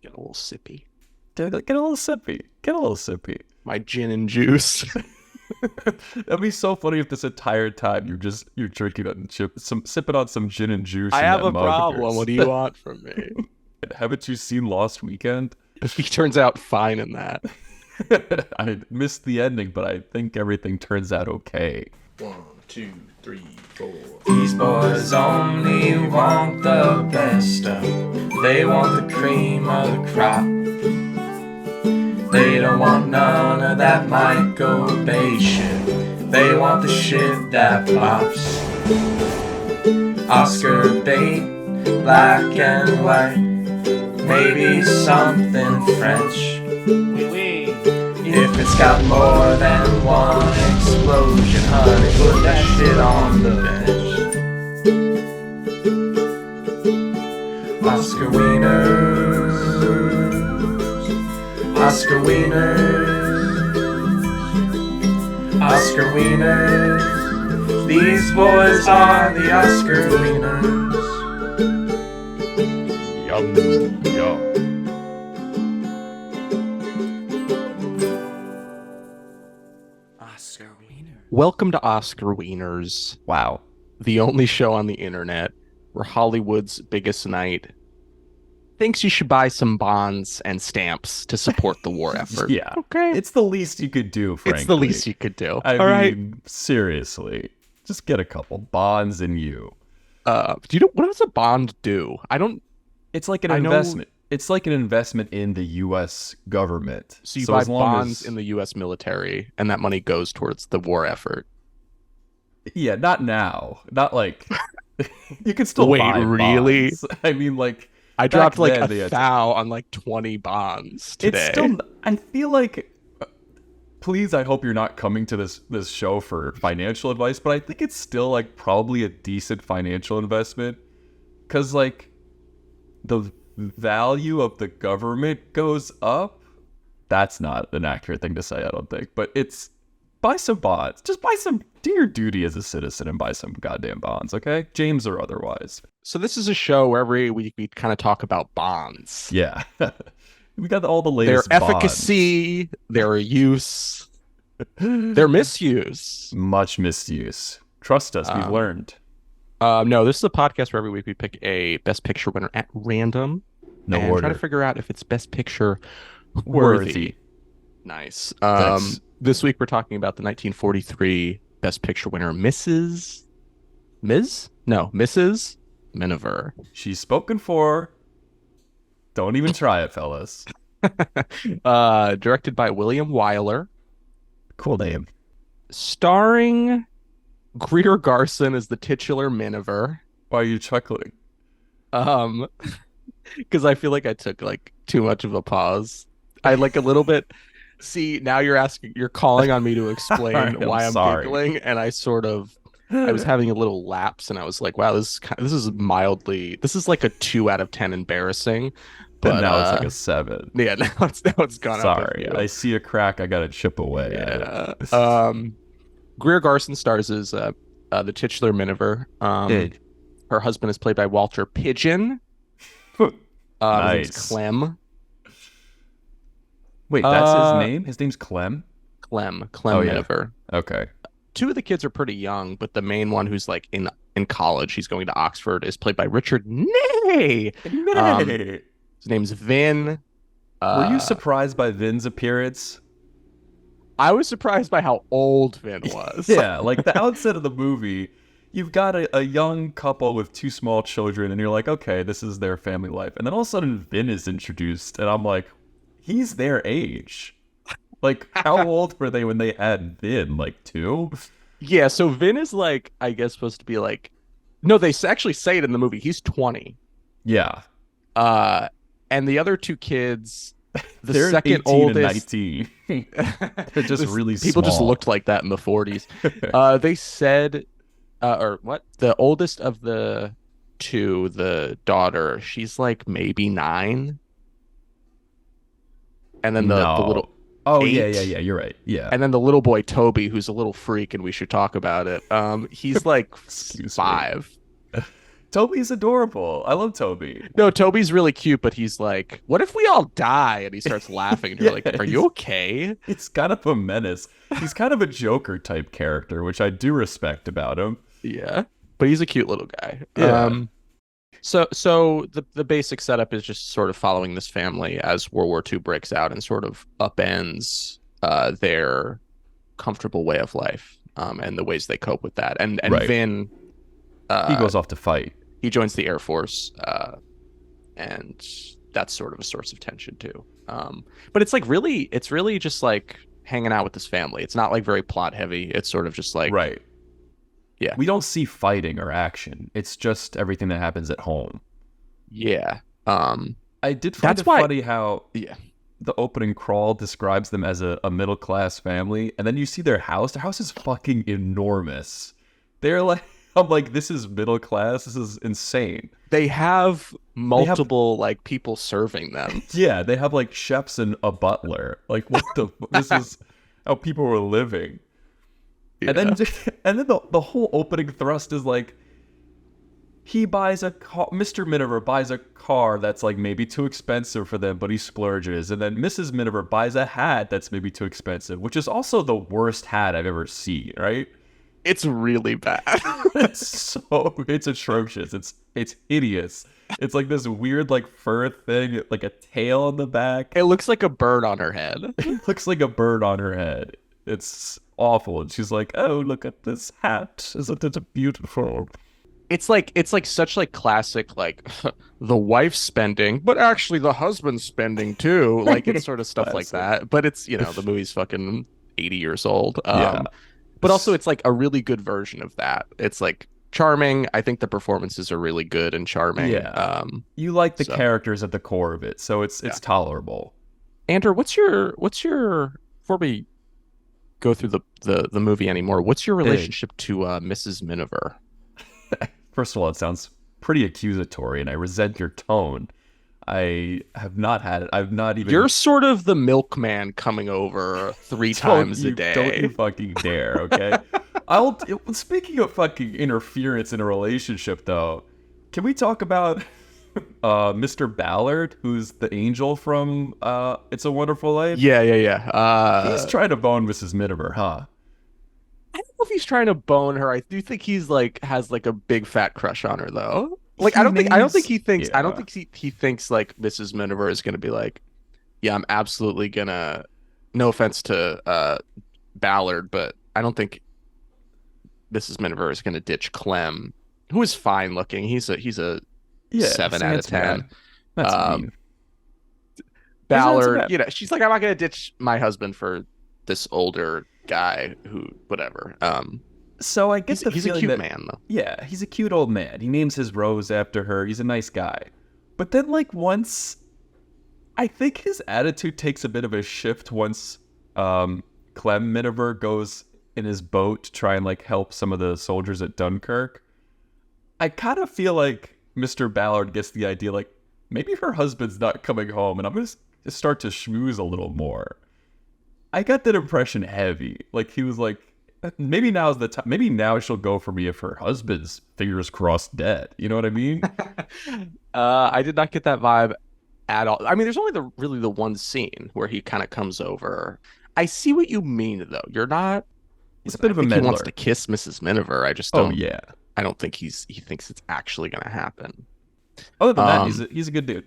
Get a little sippy. Get a little sippy. Get a little sippy. My gin and juice. That'd be so funny if this entire time you're drinking sipping on some gin and juice. I in have that a mug of problem. yours. What do you want from me? Haven't you seen Lost Weekend? He turns out fine in that. I missed the ending, but I think everything turns out okay. 1, 2, 3, 4. These boys only want the best stuff. They want the cream of the crop. They don't want none of that Michael Bay shit. They want the shit that pops. Oscar bait, black and white. Maybe something French. If it's got more than one explosion, honey, put that shit on the bench. Oscar wieners, Oscar wieners, Oscar wieners. These boys are the Oscar wieners. Yum, yum. Oscar wiener. Welcome to Oscar Wieners, Wow. the only show on the internet where Hollywood's biggest night thinks you should buy some bonds and stamps to support the war effort. Yeah. Okay. It's the least you could do, frankly. It's the least you could do. I All mean, seriously. Just get a couple bonds in you. Do you know what does a bond do? I don't. It's like an I know- investment. It's like an investment in the U.S. government. So you buy as long bonds as- in the U.S. military, and that money goes towards the war effort. Yeah, not now. Not like you can still Wait, buy really? bonds. I mean, like I dropped like then they a had to- thou on like 20 bonds today. it's still. I feel like. Please, I hope you're not coming to this show for financial advice, but I think it's still like probably a decent financial investment, because like the value of the government goes up. That's not an accurate thing to say, I don't think, but it's buy some bonds. Just buy some. Do your duty as a citizen and buy some goddamn bonds, okay? James or otherwise. So this is a show where every week we kind of talk about bonds. Yeah. We got all the Their latest efficacy, their use, their misuse. Much misuse. Trust us, we've learned. No, this is a podcast where every week we pick a Best Picture winner at random. No and order. try to figure out if it's Best Picture Worthy. Nice. Thanks. This week we're talking about the 1943 Best Picture winner, Mrs. Miniver. She's spoken for. Don't even try it, fellas. Directed by William Wyler, Cool name. starring Greer Garson as the titular Miniver. Why are you chuckling? Because I feel like I took like too much of a pause. I like a little bit. See, now you're calling on me to explain I'm why I'm sorry. giggling, and I was having a little lapse, and I was like, wow, this is like a 2 out of 10 embarrassing. But now it's like a 7. Yeah, now it's gone up. Sorry, I see a crack. I gotta chip away at it. Greer Garson stars as the titular Miniver. Her husband is played by Walter Pidgeon. His name's Nice. Clem. Wait, that's his name? His name's Clem? Clem Oh, yeah. Miniver. Okay. 2 of the kids are pretty young, but the main one, who's like in college, he's going to Oxford, is played by Richard Ney. His name's Vin. Were you surprised by Vin's appearance? I was surprised by how old Vin was. Yeah, like the outset of the movie, you've got a young couple with 2 small children, and you're like, okay, this is their family life. And then all of a sudden, Vin is introduced, and I'm like, he's their age. Like, how old were they when they had Vin? Like 2? Yeah, so Vin is like, I guess, supposed to be like, no, they actually say it in the movie. He's 20. Yeah. And the other 2 kids, the They're second 18 oldest, and 19. They're just really people just small. looked like that in the 40s. They said, or what? The oldest of the 2, the daughter, she's like maybe 9. And then the little, Oh, 8. yeah, you're right. Yeah. and then the little boy Toby, who's a little freak, and we should talk about it. He's like Excuse me. 5. Toby's adorable. I love Toby. No, Toby's really cute, but he's like, "What if we all die?" And he starts laughing, and you're Yeah, like, "Are you okay?" it's kind of a menace. He's kind of a Joker type character, which I do respect about him. Yeah, but he's a cute little guy. Yeah. So the basic setup is just sort of following this family as World War II breaks out and sort of upends their comfortable way of life, and the ways they cope with that. And Right. Vin, He uh, goes off to fight. he joins the Air Force, and that's sort of a source of tension too. But it's really just like hanging out with this family. It's not like very plot heavy. It's sort of just like, Right. yeah, We don't see fighting or action. It's just everything that happens at home. yeah. I did find That's it why, funny how yeah, the opening crawl describes them as a middle class family, and then you see their house. Their house is fucking enormous. They're like, I'm like, this is middle class. This is insane. they have They have, multiple like people serving them. yeah, they have like chefs and a butler. Like, what the? This is how people were living. Yeah. And then, and then the whole opening thrust is like, he buys a car. Mr. Miniver buys a car that's like maybe too expensive for them, but he splurges. And then Mrs. Miniver buys a hat that's maybe too expensive, which is also the worst hat I've ever seen. Right? It's really bad. It's atrocious. It's hideous. It's like this weird like fur thing, like a tail on the back. It looks like a bird on her head. It looks like a bird on her head. It's awful. And she's like, "Oh, look at this hat! Isn't it beautiful?" It's like such like classic like the wife's spending, but actually the husband's spending too. Like it's sort of stuff like Classic. that. But it's the movie's fucking 80 years old. Yeah. But also it's like a really good version of that. It's like charming. I think the performances are really good and charming. Yeah. You like the So characters at the core of it, so it's yeah. tolerable. Andrew, what's your before we go through the movie anymore, what's your Big. relationship to Mrs. Miniver? First of all, it sounds pretty accusatory, and I resent your tone. I have not had it. I've not even. You're sort of the milkman coming over three times a Don't you day. fucking dare, okay? I'll. Speaking of fucking interference in a relationship, though, can we talk about Mr. Ballard, who's the angel from It's a Wonderful Life? Yeah. He's trying to bone Mrs. Miniver, huh? I don't know if he's trying to bone her. I do think he's like has like a big fat crush on her though. Like I don't think he thinks I don't Yeah. think he thinks like Mrs. Miniver is gonna be like, yeah, I'm absolutely gonna, no offense to Ballard, but I don't think Mrs. Miniver is gonna ditch Clem, who is fine looking. He's a Yeah, 7 out of 10. That's Um, mean. He's not so Ballard, bad. she's like, I'm not gonna ditch my husband for this older guy who, whatever. So I get the He's a feeling cute that man though. yeah, he's a cute old man. He names his rose after her. He's a nice guy. But then like once I think his attitude takes a bit of a shift once Clem Miniver goes in his boat to try and like help some of the soldiers at Dunkirk. I kind of feel like Mr. Ballard gets the idea like maybe her husband's not coming home and I'm going to start to schmooze a little more. I got that impression heavy. Like he was like, maybe now's the time. Maybe now she'll go for me if her husband's fingers crossed dead. You know what I mean? I did not get that vibe at all. I mean, there's only really the one scene where he kind of comes over. I see what you mean though. You're not. He's a Listen, bit I of a think he wants meddler. to kiss Mrs. Miniver. I just Oh don't. yeah. I don't think he thinks it's actually gonna happen. Other than that, Um, he's a good dude.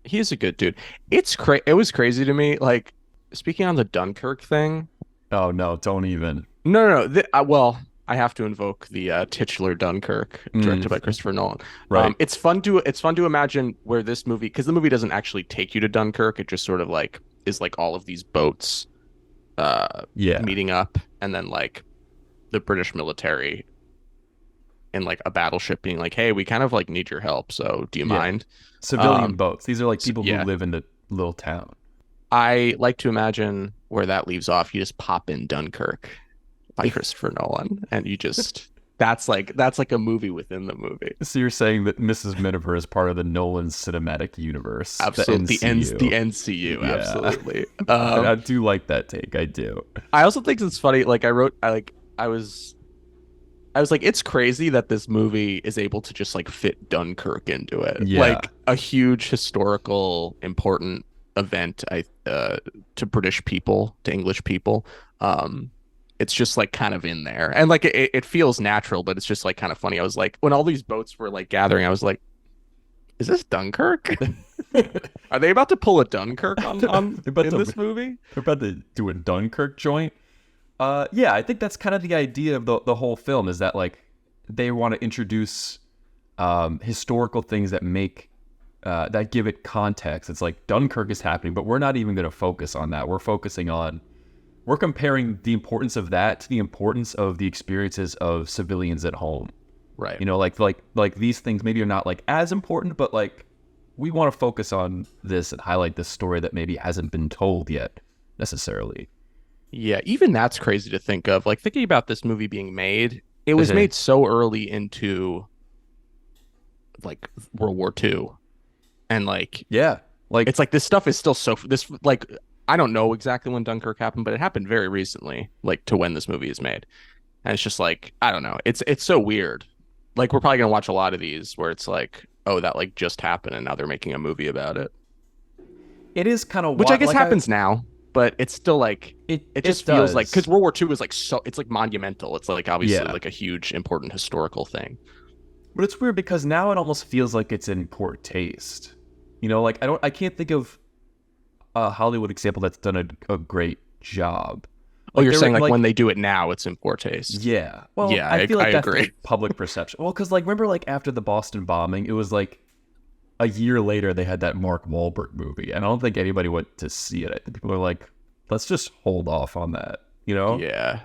he is a good dude. It was crazy to me. Like speaking on the Dunkirk thing. Oh no, don't even. No. Well, I have to invoke the titular Dunkirk, directed by Christopher Nolan. Right. It's fun to imagine where this movie, because the movie doesn't actually take you to Dunkirk. It just sort of like is like all of these boats Yeah. meeting up, and then like the British military in like a battleship being like, "Hey, we kind of like need your help. So do you Yeah. mind?" Civilian boats. These are like people yeah. who live in the little town. I like to imagine where that leaves off. You just pop in Dunkirk by Christopher Nolan, and you just that's like a movie within the movie. So you're saying that Mrs. Miniver is part of the Nolan cinematic universe, Absolutely, the NCU. the NCU, Yeah. absolutely. I do like that take. I do. I also think it's funny. Like I was I was like, it's crazy that this movie is able to just like fit Dunkirk into it. Yeah. Like a huge historical important event to British people, to English people. Um it's just like kind of in there. And like it feels natural, but it's just like kind of funny. I was like when all these boats were like gathering, I was like, is this Dunkirk? Are they about to pull a Dunkirk on They're about in to this movie? they're about to do a Dunkirk joint. Yeah, I think that's kind of the idea of the whole film is that like they want to introduce historical things that make that give it context. It's like Dunkirk is happening, but we're not even going to focus on that. We're comparing the importance of that to the importance of the experiences of civilians at home. Right. You know, like these things maybe are not like as important, but like we want to focus on this and highlight this story that maybe hasn't been told yet necessarily. Yeah, even that's crazy to think of. Like thinking about this movie being made, it was made so early into like World War II. And like Yeah, like it's like this stuff is still so this like I don't know exactly when Dunkirk happened, but it happened very recently, like to when this movie is made. And it's just like, I don't know. It's so weird. Like we're probably gonna watch a lot of these where it's like, oh, that like just happened and now they're making a movie about it. it is kind of Which I what guess like happens now, but it's still like it it just feels like because does. World War II is like so it's like monumental. It's like obviously Yeah, like a huge important historical thing. but it's weird because now it almost feels like it's in poor taste. You know, like I can't think of a Hollywood example that's done a great job. Oh, Like you're there were saying like like when they do it now, it's in poor taste. yeah. Well, Yeah, I feel I like that's agree. the public perception. Well, because like remember like after the Boston bombing, it was like a year later they had that Mark Wahlberg movie, and I don't think anybody went to see it. I think people are like, let's just hold off on that, you know? Yeah.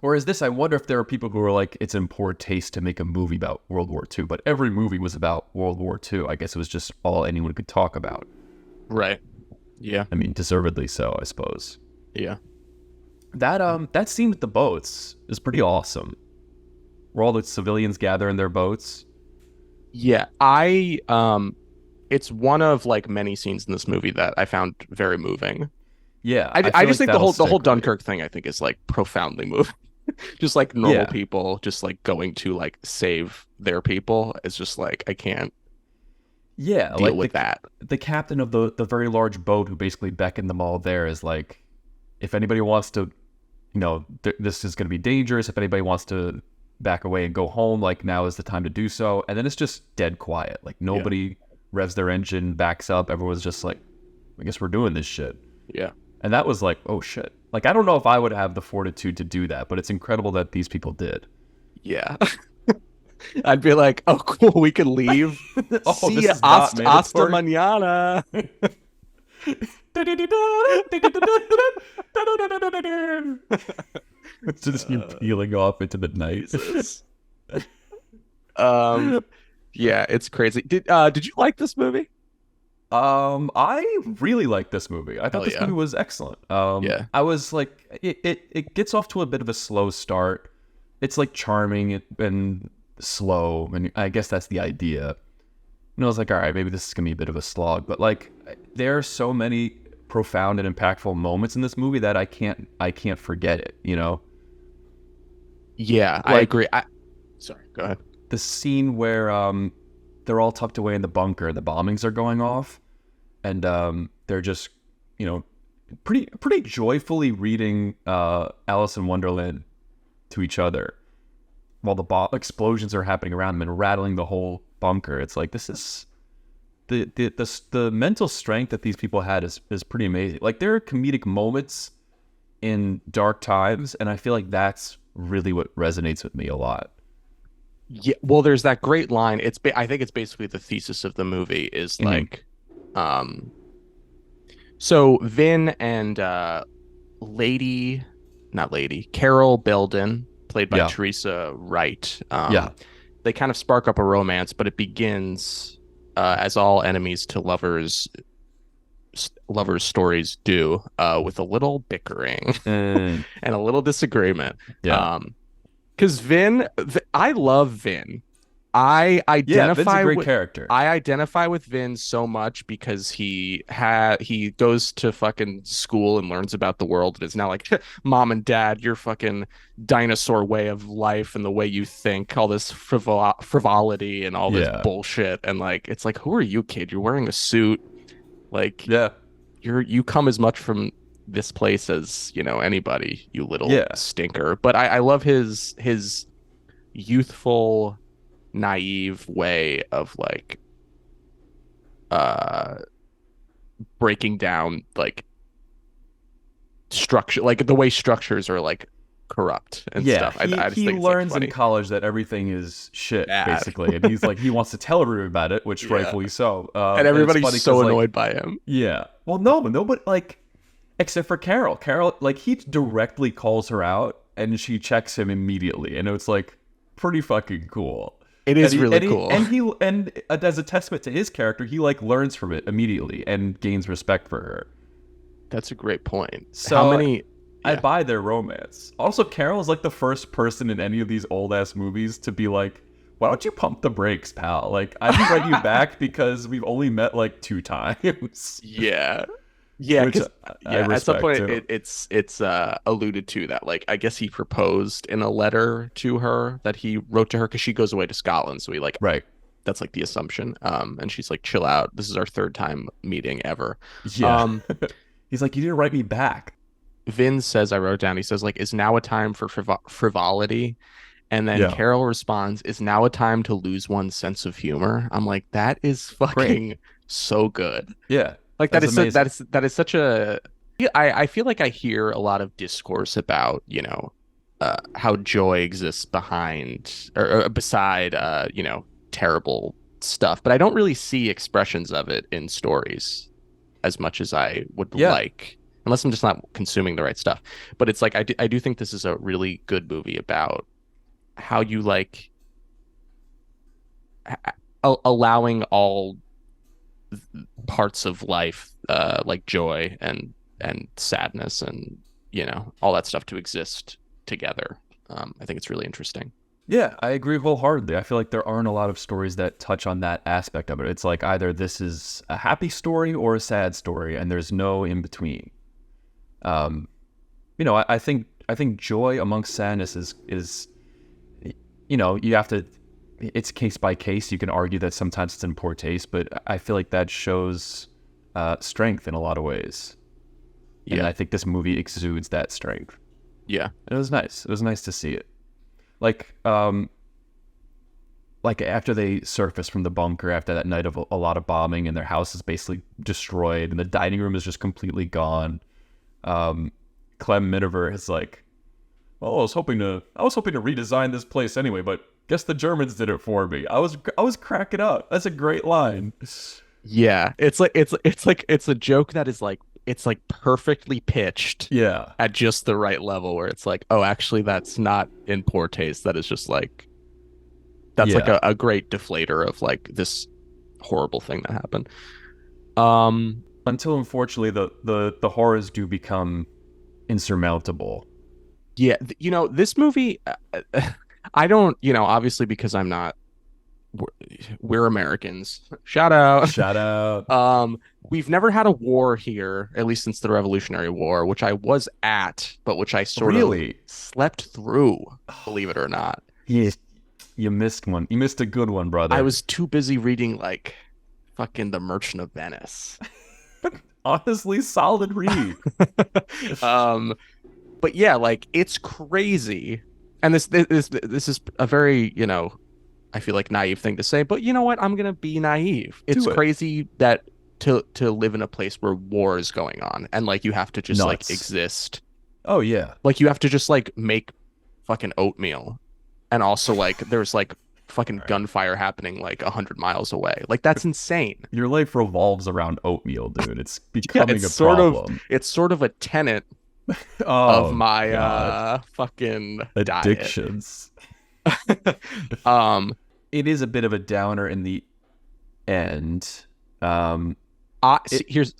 Whereas this, I wonder if there are people who are like, it's in poor taste to make a movie about World War II, but every movie was about World War II. I guess it was just all anyone could talk about. Right. Yeah. I mean, deservedly so, I suppose. Yeah. That scene with the boats is pretty awesome. Where all the civilians gather in their boats. Yeah. It's one of like many scenes in this movie that I found very moving. Yeah, I feel just like think that'll the whole stick with you. Dunkirk thing I think is like profoundly moving. Just like normal Yeah, people just like going to like save their people. It's just like I can't yeah. deal Like with that. the captain of the very large boat who basically beckoned them all there is like, if anybody wants to, you know, this is going to be dangerous. If anybody wants to back away and go home, like now is the time to do so. And then it's just dead quiet. Like Yeah. nobody revs their engine, backs up. Everyone's just like, I guess we're doing this shit. Yeah. And that was like, oh shit. Like I don't know if I would have the fortitude to do that, but it's incredible that these people did. Yeah. I'd be like, "Oh, cool, we can leave. Oh, See this ya, is not hasta mandatory. mañana." It's just you peeling off into the night. Jesus. Yeah, it's crazy. Did you like this movie? I really like this movie. I thought Hell this yeah. movie was excellent. Yeah. I was like, it gets off to a bit of a slow start. It's like charming and slow, and I guess that's the idea. And I was like, all right, maybe this is gonna be a bit of a slog, but like, there are so many profound and impactful moments in this movie that I can't forget it. You know, Yeah, I like agree. Sorry, go ahead. the scene where they're all tucked away in the bunker, the bombings are going off, and they're just, you know, pretty joyfully reading Alice in Wonderland to each other while the explosions are happening around them and rattling the whole bunker. It's like, this is the mental strength that these people had is pretty amazing. Like there are comedic moments in dark times, and I feel like that's really what resonates with me a lot. Yeah, well, there's that great line. I think it's basically the thesis of the movie is Mhm. like, so Vin and not Lady, Carol Belden, played by Yeah, Teresa Wright. yeah. They kind of spark up a romance, but it begins as all enemies to lovers stories do, with a little bickering Mm, and a little disagreement. yeah. Because I love Vin. I Yeah, Vin's a identify great with character. I identify with Vin so much because he goes to fucking school and learns about the world and is now like mom and dad, your fucking dinosaur way of life and the way you think, all this frivolity and all this Yeah. bullshit. And like it's like, who are you, kid? You're wearing a suit. Like Yeah. you come as much from this place as, anybody, you little Yeah. stinker. But I love his youthful naive way of like uh breaking down like structure, like the way structures are like corrupt and Yeah, stuff. he I just he think it's like learns in funny. college that everything is shit, Bad. basically, and he's like he wants to tell everybody about it, which Yeah. rightfully so. And And it's everybody's funny because so like annoyed by him. yeah, well, no, but like except for Carol. Carol, like he directly calls her out, and she checks him immediately, and it's like pretty fucking cool. It And is he really and he cool. and he and as a testament to his character, he like learns from it immediately and gains respect for her. That's a great point. How So many I yeah. buy their romance. Also, Carol is like the first person in any of these old ass movies to be like, "Why don't you pump the brakes, pal? Like, I didn't write you back because we've only met like 2 times." Yeah. Yeah, Which because I at some respect point too. it's alluded to that like I guess he proposed in a letter to her that he wrote to her because she goes away to Scotland. So he like Right. that's like the assumption. And she's like, chill out. This is our third time meeting ever. Yeah. Um, He's like, "You didn't write me back." Vin says, I wrote down, he says, like, is now a time for frivolity? And then Yeah. Carol responds, is now a time to lose one's sense of humor? I'm like, that is Great. fucking so good. Yeah. Like That's amazing. that is such a yeah, I feel like I hear a lot of discourse about, how joy exists behind or beside terrible stuff, but I don't really see expressions of it in stories as much as I would Yeah. like, unless I'm just not consuming the right stuff. But it's like I do think this is a really good movie about how you like allowing all parts of life, like joy and sadness and all that stuff to exist together. I think it's really interesting. Yeah, I agree wholeheartedly. I feel like there aren't a lot of stories that touch on that aspect of it. It's like either this is a happy story or a sad story, and there's no in between. Um, I think joy amongst sadness is you have to. It's case by case. You can argue that sometimes it's in poor taste, but I feel like that shows strength in a lot of ways, and Yeah, I think this movie exudes that strength. yeah, And it was nice. It was nice to see it. Like after they surface from the bunker after that night of a lot of bombing and their house is basically destroyed and the dining room is just completely gone. Clem Miniver is like, well, I was hoping to redesign this place anyway, but guess the Germans did it for me. I was cracking up. That's a great line. yeah. It's a joke that is like it's like perfectly pitched Yeah. at just the right level where it's like, oh, actually, that's not in poor taste. That is just like that's like Yeah. a great deflator of like this horrible thing that happened. Um, Until unfortunately the horrors do become insurmountable. yeah, this movie, I don't, obviously because I'm not, we're Americans. Shout out. Shout out. We've never had a war here, at least since the Revolutionary War, which I was at, but which I sort of Really? slept through, believe it or not. Yeah. You missed one. You missed a good one, I brother. was too busy reading like fucking The Merchant of Venice. Honestly, solid read. um, but yeah, like it's crazy, and this is a very I feel like naive thing to say, but you know what? I'm gonna be naive. It's Do it. crazy that to live in a place where war is going on and like you have to just like Nuts. exist. Oh yeah. Like you have to just like make fucking oatmeal, and also like there's like fucking gunfire happening like 100 miles away. Like that's insane. Your life revolves around oatmeal, dude. It's Yeah, becoming a problem. it's sort of a tenet of Oh my God. fucking diet. Addictions. Um, It is a bit of a downer in the end. see, It, here's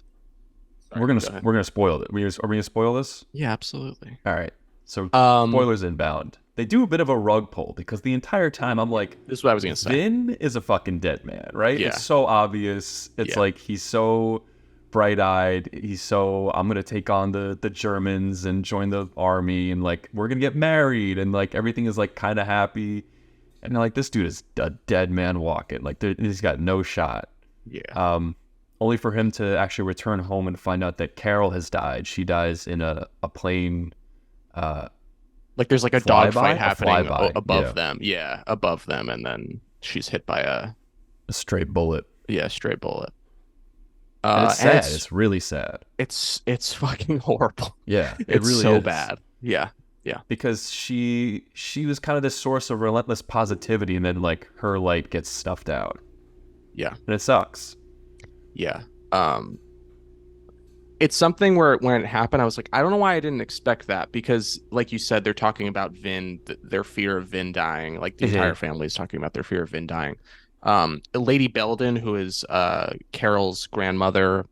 we're sorry, gonna go ahead. we're gonna spoil it. Are we gonna spoil this? Yeah, absolutely. All right. So Um, spoilers inbound. They do a bit of a rug pull because the entire time I'm like, this is what I was gonna say. Vin is a fucking dead man, right? Yeah. It's so obvious. It's Yeah. like he's so bright-eyed. He's so I'm gonna take on the Germans and join the army, and like we're gonna get married, and like everything is like kind of happy. And like this dude is a dead man walking. Like he's got no shot. Yeah. Only for him to actually return home and find out that Carol has died. She dies in a plane. Like there's like a Flyby? dogfight A happening flyby, above yeah. them. Yeah, above them, and then she's hit by A straight bullet. stray bullet. And it's and sad. It's really sad. it's fucking horrible. Yeah, it It's really so is. bad. Yeah. Yeah. Because she was kind of this source of relentless positivity, and then like her light gets snuffed out, Yeah. and it sucks. Yeah. It's something where when it happened, I was like, I don't know why I didn't expect that because, like you said, they're talking about Vin, their fear of Vin dying. Like the entire family is talking about their fear of Vin dying. Lady Belden, who is Carol's grandmother,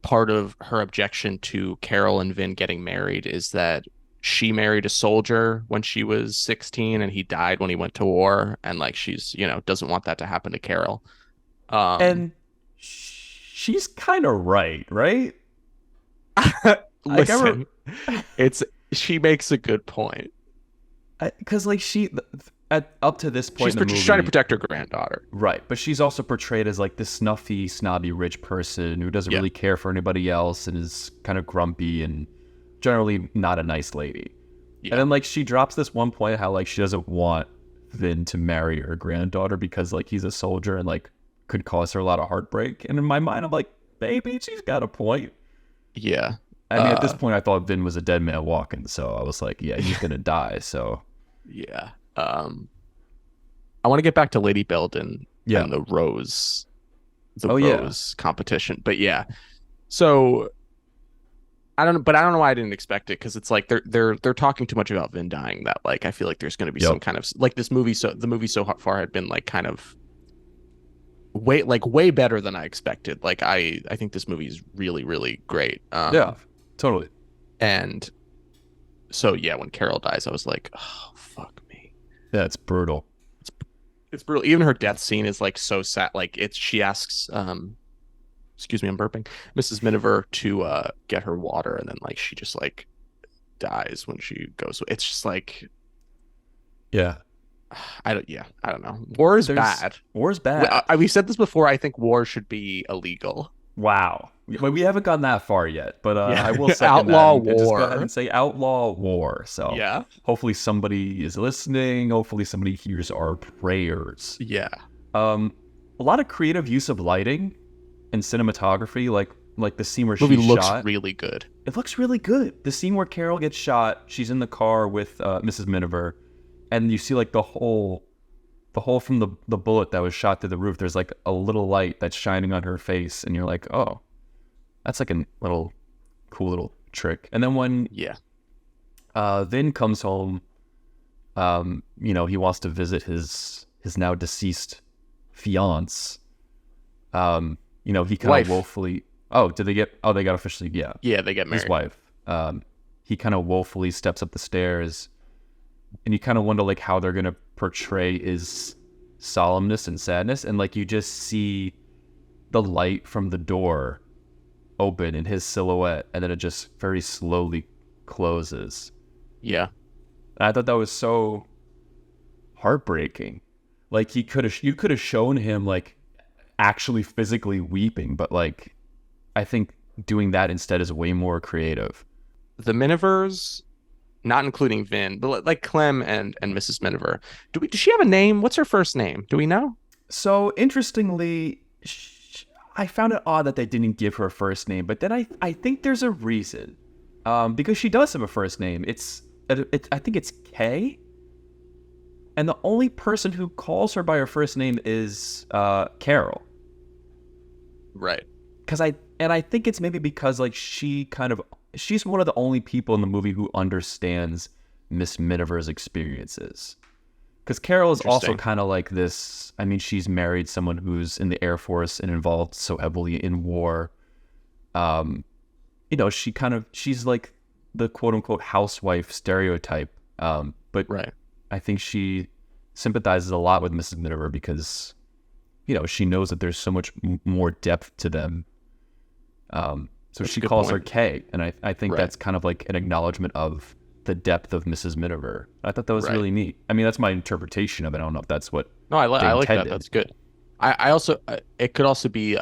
part of her objection to Carol and Vin getting married is that she married a soldier when she was 16 and he died when he went to war, and like she's doesn't want that to happen to Carol. And she's kind of right? Listen, she makes a good point. Because like up to this point She's in the movie, trying to protect her granddaughter. right? But she's also portrayed as like this snuffy, snobby, rich person who doesn't really care for anybody else and is kind of grumpy and generally not a nice lady. Yeah. And then like she drops this one point how like she doesn't want Vin to marry her granddaughter because like he's a soldier and like could cause her a lot of heartbreak. And in my mind, I'm like, maybe she's got a point. Yeah. I mean, at this point, I thought Vin was a dead man walking, so I was like, yeah, he's gonna die. So Yeah. I want to get back to Lady Belden and the Rose competition. But yeah. So I don't know why I didn't expect it because it's like they're talking too much about Vin dying that like I feel like there's going to be some kind of like the movie so far had been like kind of way better than I expected. Like I think this movie is really, really great. Yeah, totally. And so yeah, when Carol dies, I was like, oh fuck me. Yeah, it's brutal. It's brutal. Even her death scene is like so sad. Like she asks excuse me, I'm burping, Mrs. Miniver to get her water, and then like she just like dies when she goes. It's just like yeah. I don't know. War is bad. War is bad. We said this before. I think war should be illegal. Wow. We haven't gone that far yet, but I will second outlaw that and just war. go ahead and say outlaw war. So yeah, hopefully somebody is listening. Hopefully somebody hears our prayers. Yeah. A lot of creative use of lighting and cinematography, like the scene where movie she's looks shot. really good. It looks really good. The scene where Carol gets shot, she's in the car with Mrs. Miniver, and you see like the hole from the bullet that was shot through the roof. There's like a little light that's shining on her face, and you're like, oh, that's like a cool little trick. And then when Vin comes home, he wants to visit his now deceased fiance. He kind of woefully. Oh, they got officially, yeah. Yeah, they get married. His wife. He kind of woefully steps up the stairs, and you kind of wonder like how they're gonna portray his solemnness and sadness, and like you just see the light from the door open in his silhouette, and then it just very slowly closes. Yeah. And I thought that was so heartbreaking. Like you could have shown him like actually physically weeping, but like I think doing that instead is way more creative. The Minivers, not including Vin, but like Clem and Mrs. Miniver. Does she have a name? What's her first name? Do we know? So interestingly, I found it odd that they didn't give her a first name, but then I think there's a reason, because she does have a first name. I think it's Kay, and the only person who calls her by her first name is Carol. Right. I think it's maybe because like she's one of the only people in the movie who understands Miss Miniver's experiences. Because Carol is also kind of like this. I mean, she's married someone who's in the Air Force and involved so heavily in war. She's like the quote unquote housewife stereotype. But Right. I think she sympathizes a lot with Mrs. Miniver because, she knows that there's so much more depth to them. So That's she a good calls her point. Kay, and I think Right. that's kind of like an acknowledgement of the depth of Mrs. Miniver. I thought that was Right. really neat. I mean, that's my interpretation of it. I don't know if that's what No, they I like that. intended. That's good. I also it could also be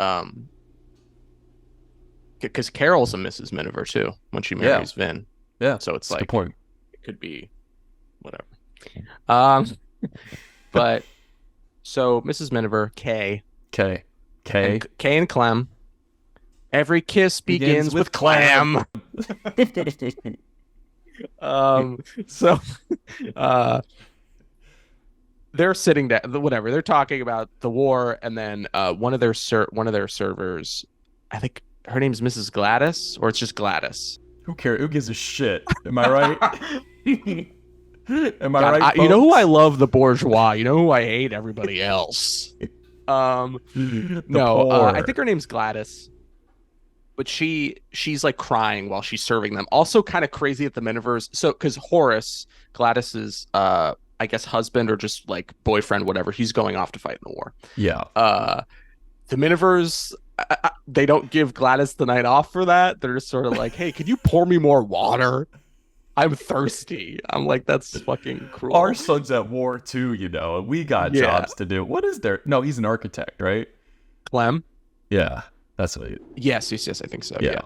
because Carol's a Mrs. Miniver too when she Yeah. marries Vin. Yeah, So it's that's a good like point. it could be whatever. Um, but so Mrs. Miniver, Kay, Kay. and Kay and Clem. Every kiss begins with Clem. So uh they're sitting down, whatever. They're talking about the war, and then one of their servers, I think her name's Mrs. Gladys, or it's just Gladys. Who cares? Who gives a shit? Am I right? Am I God, right, you know who I folks? love? The bourgeois. You know who I hate? Everybody else. No, I poor. think her name's Gladys, but she's like crying while she's serving them. Also, kind of crazy at the Minivers. So, because Horace, Gladys's, I guess husband or just like boyfriend, whatever, he's going off to fight in the war. Yeah. The Minivers, they don't give Gladys the night off for that. They're just sort of like, hey, could you pour me more water? I'm thirsty. I'm like, that's fucking cruel. Our son's at war too, and we got Yeah. jobs to do. What is there? No, he's an architect, right? Clem? Yeah. That's what Yes, I think so. Yeah.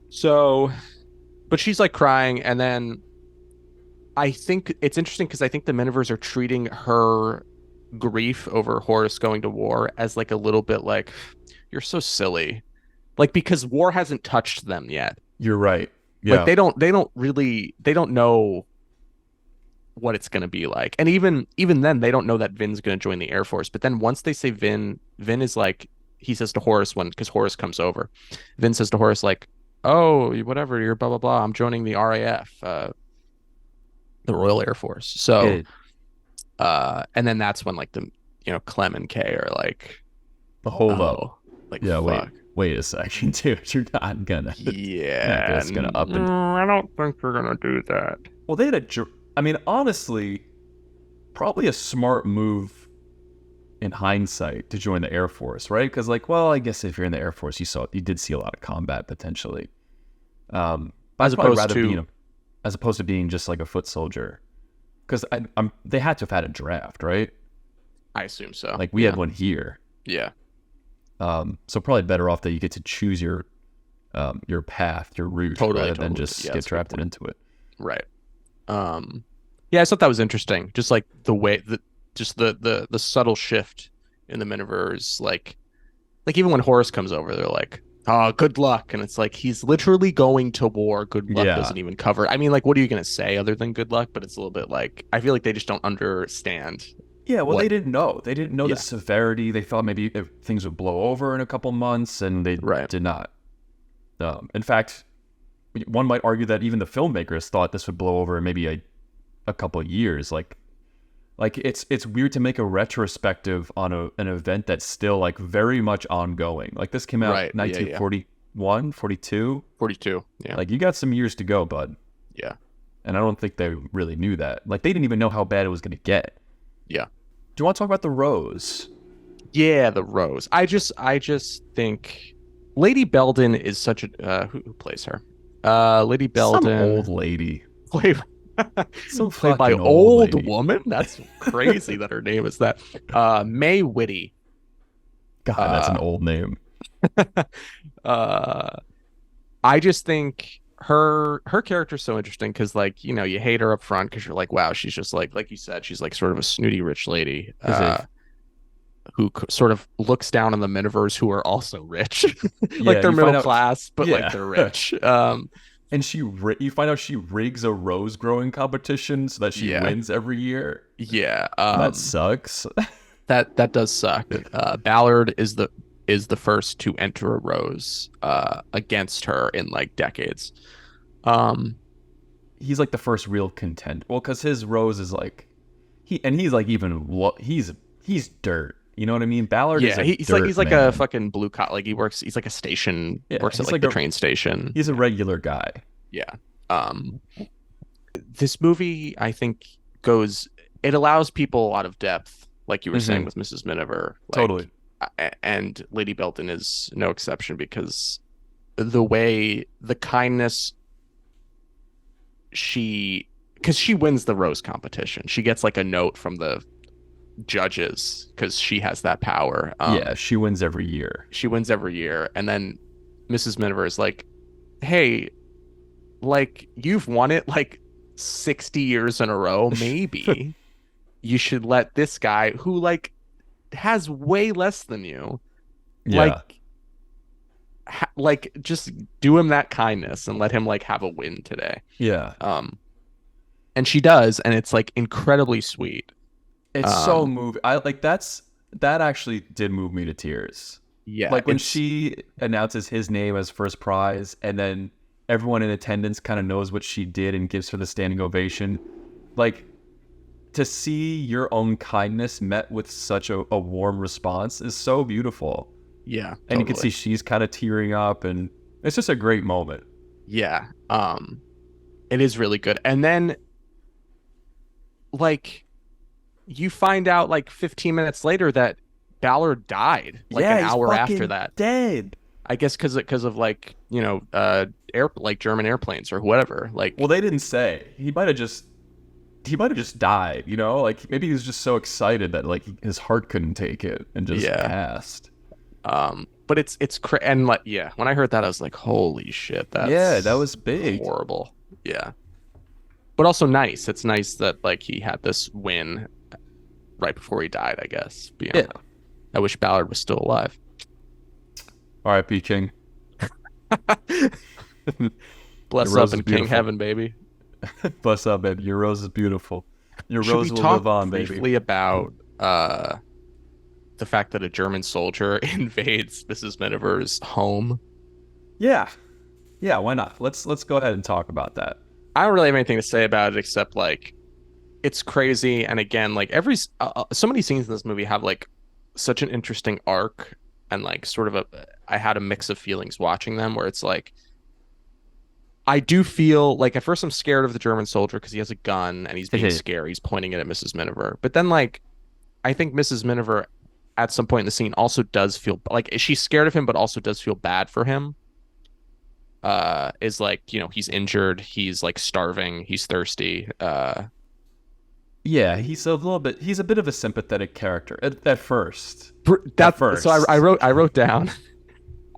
So, but she's like crying, and then I think it's interesting because I think the Minivers are treating her grief over Horace going to war as like a little bit like, you're so silly. Like, because war hasn't touched them yet. You're right. Yeah. Like they don't know what it's gonna be like. And even then they don't know that Vin's gonna join the Air Force. But then once they say Vin is like, he says to Horace because Horace comes over, Vin says to Horace like, oh, whatever, you're blah blah blah, I'm joining the RAF, the Royal Air Force. So and then that's when like the Clem and Kay are like, hold up. oh, like Yeah, fuck. wait a second, dude. You're not gonna. Yeah, It's gonna up and. I don't think we're gonna do that. Well, they had I mean, honestly, probably a smart move in hindsight to join the Air Force, right? Because, like, well, I guess if you're in the Air Force, you did see a lot of combat potentially. As opposed to being just like a foot soldier, because they had to have had a draft, right? I assume so. Like we had one here. Yeah. So probably better off that you get to choose your path, your route, rather than just get drafted into it. Right. Yeah, I thought that was interesting. Just like the way the subtle shift in the Minivers, like even when Horace comes over, they're like, oh, good luck. And it's like, he's literally going to war. Good luck doesn't even cover. I mean, like, what are you going to say other than good luck? But it's a little bit like, I feel like they just don't understand. Yeah, well, they didn't know. They didn't know the severity. They thought maybe things would blow over in a couple months, and they did not. In fact, one might argue that even the filmmakers thought this would blow over in maybe a couple of years. Like it's weird to make a retrospective on an event that's still like very much ongoing. Like this came out 1941, 42. 42. Yeah. Like you got some years to go, bud. Yeah. And I don't think they really knew that. Like they didn't even know how bad it was going to get. Yeah. Do you want to talk about the Rose? Yeah, the Rose. I just think Lady Belden is such a who plays her? Lady Belden. Some old lady. Played by fucking old woman. That's crazy that her name is that. May Whitty. God, that's an old name. I just think her character's so interesting because, like, you hate her up front because you're like, wow, she's just like you said, she's like sort of a snooty rich lady who sort of looks down on the Minivers who are also rich. Like they're middle class, but like they're rich. And you find out she rigs a rose growing competition so that she wins every year. Yeah, that sucks. That does suck. Ballard is the first to enter a rose against her in like decades. He's like the first real contender. Well, because his rose is like he's like he's dirt. You know what I mean? Ballard is Yeah, a he's like dirt a man. fucking blue collar. Like he's like a station, Yeah, works at he's like like the train station. he's a regular guy. Yeah. Um, this movie, I think, goes. It allows people a lot of depth, like you were saying Hmm. with Mrs. Miniver, Totally. and Lady Belton is no exception because the way the kindness because she wins the rose competition. She gets like a note from the judges because she has that power. Yeah, she wins every year. She wins every year, and then Mrs. Miniver is like, "Hey, like you've won it like 60 years in a row. Maybe you should let this guy who like has way less than you, Yeah. like like just do him that kindness and let him like have a win today." Yeah. And she does, and it's like incredibly sweet. It's so Um, moving. That actually did move me to tears. yeah, Like when it's she announces his name as first prize, and then everyone in attendance kind of knows what she did and gives her the standing ovation. Like to see your own kindness met with such a warm response is so beautiful. yeah, And you can see totally. she's kind of tearing up, and it's just a great moment. Yeah. It is really good. And then like you find out like 15 minutes later that Ballard died like an Yeah, he's hour after fucking that. dead. I guess because of like, air like German airplanes or whatever. Like Well, they didn't say. He might have just died, you know? Like maybe he was just so excited that like his heart couldn't take it and just yeah. passed. But and like yeah, when I heard that I was like, holy shit, Yeah, that that's was big. horrible. Yeah. But also nice. It's nice that like he had this win right before he died, I guess. But, Yeah. I wish Ballard was still alive. R.I.P. King. Your Bless rose up is in King beautiful. Heaven, baby. Bless up, baby. Your rose is beautiful. Your Should we rose will talk live on, briefly baby. about the fact that a German soldier invades Mrs. Miniver's home? Yeah. Yeah, why not? Let's go ahead and talk about that. I don't really have anything to say about it except like it's crazy. And again, like so many scenes in this movie have like such an interesting arc and like sort of I had a mix of feelings watching them where it's like I do feel like at first I'm scared of the German soldier because he has a gun and he's being scary. He's pointing it at Mrs. Miniver. But then like I think Mrs. Miniver at some point in the scene also does feel like she's scared of him, but also does feel bad for him. Is like, he's injured, he's like starving, he's thirsty. Yeah, he's a bit of a sympathetic character at first. At That first. so I wrote down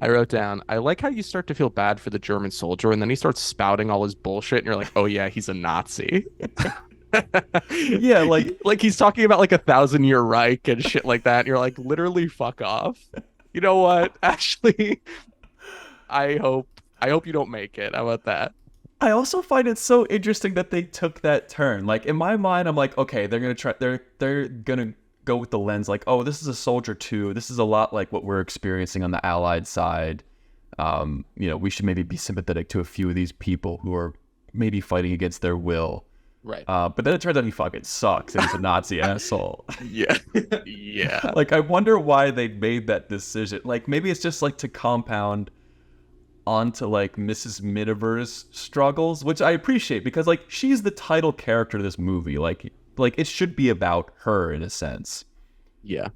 I wrote down, I like how you start to feel bad for the German soldier and then he starts spouting all his bullshit and you're like, oh yeah, he's a Nazi. Yeah, like he's talking about like 1,000-year Reich and shit like that. And you're like, literally fuck off. You know what? Actually, I hope you don't make it. How about that? I also find it so interesting that they took that turn. Like in my mind, I'm like, okay, they're gonna go with the lens like, oh, this is a soldier too. This is a lot like what we're experiencing on the Allied side. We should maybe be sympathetic to a few of these people who are maybe fighting against their will. Right. But then it turns out he fucking sucks and he's a Nazi asshole. Yeah. Yeah. Like I wonder why they made that decision. Like maybe it's just like to compound onto like Mrs. Miniver's struggles, which I appreciate because like she's the title character of this movie. Like it should be about her in a sense. Yeah.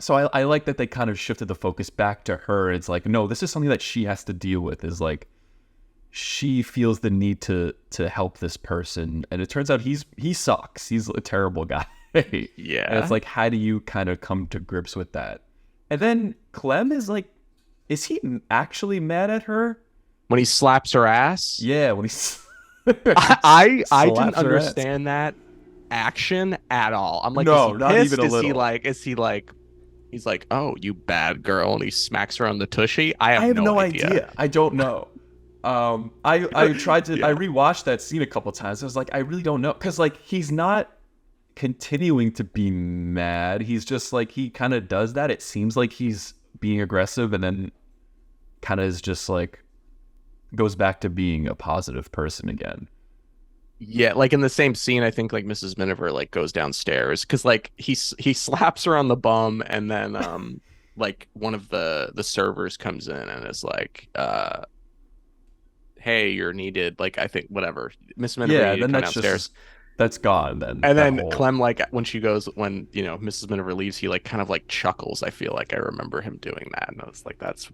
So I like that they kind of shifted the focus back to her. It's like, no, this is something that she has to deal with, is like she feels the need to help this person, and it turns out he sucks. He's a terrible guy. Yeah. And it's like, how do you kind of come to grips with that? And then Clem is like, is he actually mad at her? When he slaps her ass? Yeah, when he's I slaps didn't her ass. understand that action at all. I'm like, No, is he not pissed? even a little. Is he like he's like, "Oh, you bad girl," and he smacks her on the tushy? I I have have no idea. I don't know. I tried to I rewatched that scene a couple times. I was like, I really don't know, because like he's not continuing to be mad. He's just like, he kind of does that. It seems like he's being aggressive and then kind of is just like goes back to being a positive person again. Yeah, like in the same scene, I think like Mrs. Miniver like goes downstairs because like he slaps her on the bum, and then like one of the servers comes in and is like hey, you're needed. Like I think whatever, Miss Miniver, you Yeah, need to then come downstairs. that's gone then. And That then whole Clem, like when she goes, when Mrs. Miniver leaves, he like kind of like chuckles. I feel like I remember him doing that, and I was like, that's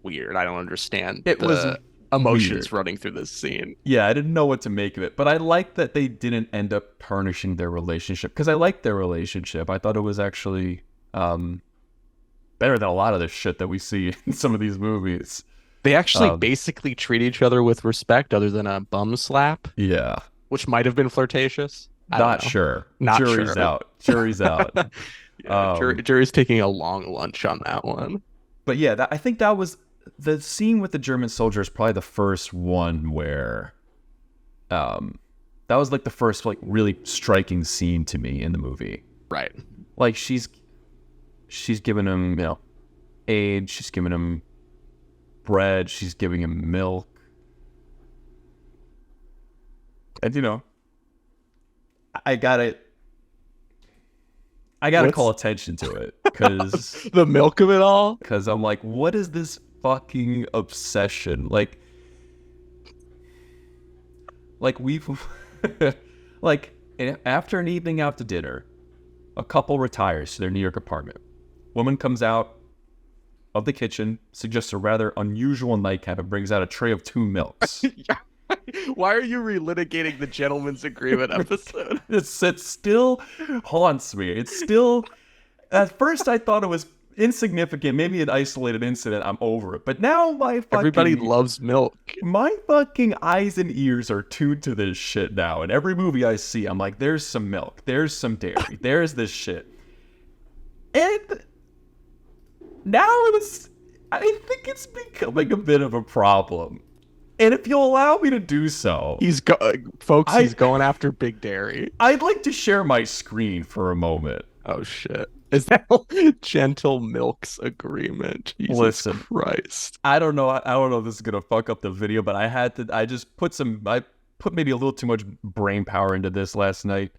weird. I don't understand it was the emotions weird. running through this scene. Yeah, I didn't know what to make of it, but I like that they didn't end up tarnishing their relationship because I liked their relationship. I thought it was actually better than a lot of the shit that we see in some of these movies. They actually Um, basically treat each other with respect, other than a bum slap, yeah, which might have been flirtatious. I don't not know. sure. Not Jury's sure. out. Jury's out. Yeah, jury's taking a long lunch on that one. But yeah, I think that was the scene with the German soldier is probably the first one where, that was like the first like really striking scene to me in the movie. Right. Like she's giving him, aid, she's giving him bread, she's giving him milk, and I gotta What's call attention to it because the milk of it all? I'm like, what is this fucking obsession? Like we've like after an evening out to dinner, a couple retires to their New York apartment. Woman comes out of the kitchen, suggests a rather unusual nightcap, and brings out a tray of 2 milks. Why are you relitigating the gentleman's agreement episode? It still haunts me. It's still, at first I thought it was insignificant, maybe an isolated incident. I'm over it. But now Everybody loves milk. my fucking eyes and ears are tuned to this shit now. And every movie I see, I'm like, there's some milk, there's some dairy, there's this shit. And now I think it's becoming a bit of a problem. And if you'll allow me to do so, He's going after Big Dairy. I'd like to share my screen for a moment. Oh shit. Is that Gentle Milk's agreement? Jesus Listen. Christ. I don't know if this is gonna fuck up the video, but I just put maybe a little too much brain power into this last night.